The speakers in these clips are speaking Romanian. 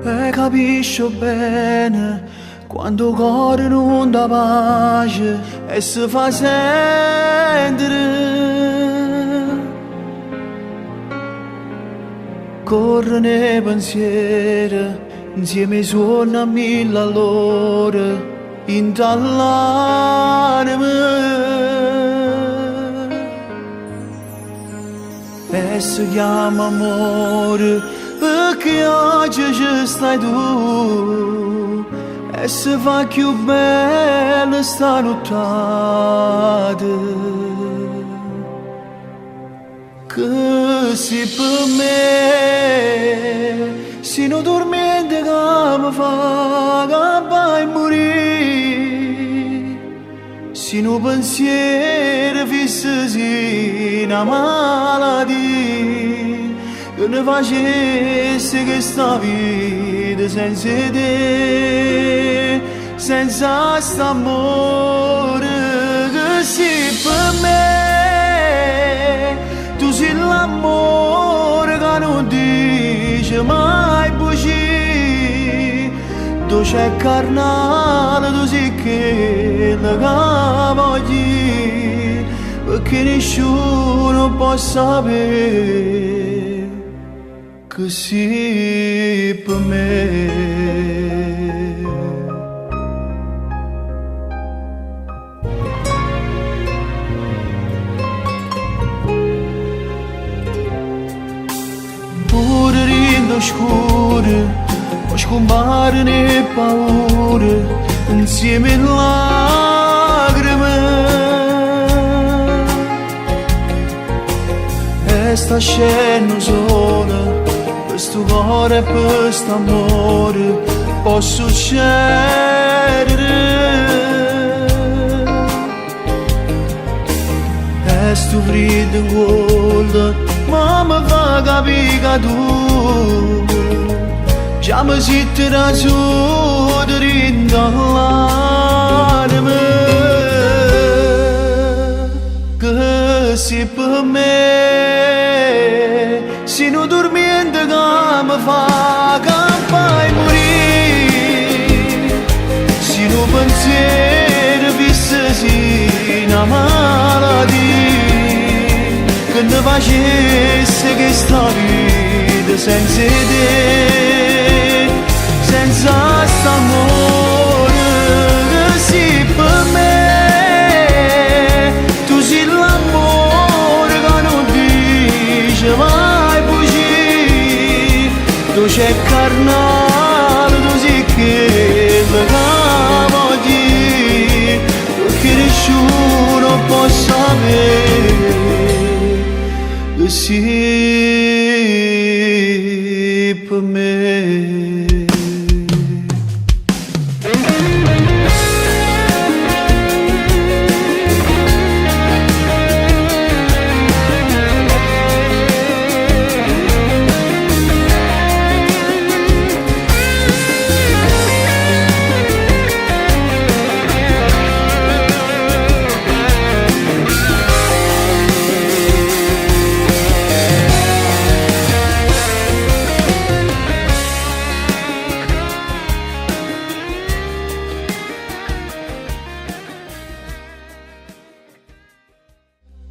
E capisco bene quando il cuore non dà pace e si fa sentire. Corre nei pensieri insieme ai suoni a mille all'ora in l'anima. E si chiama amore perché oggi ci stai tu e si fa più bella sta nottata che si per me si non dormiente che mi fa che vai morire si non pensiero fissi una malattia che ne facesse che sta vita senza te, senza st'amore che si per me, tu sei l'amore che non dice mai bugie, tu c'è carnale, tu sei che la voglio, perché nessuno può sapere che si per me. Pure rindo scure, poi scompare le paure, insieme in lacrime. E sta scena sola, questo cuore e questo amore può succedere e sto freddo in gola ma mi fa capire che tu già mi siete razzo dentro l'anima che se per me si non dormiente che mi fa che fai morire si non pensiero fissi una malattia che ne facesse che sta vita senza te senza st'amore che si per me tu sei l'amore che non dice mai bugie tu c'è carnale tu sei che la voglio perché nessuno può sapere che si per me.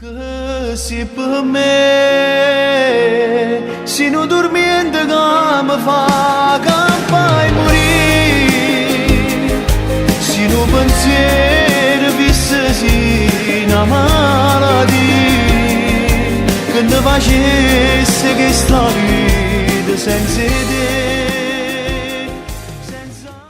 Che si per me si non dormiente che mi fa che fai morire si non pensiero fissi una malattia che ne facesse che sta vita senza te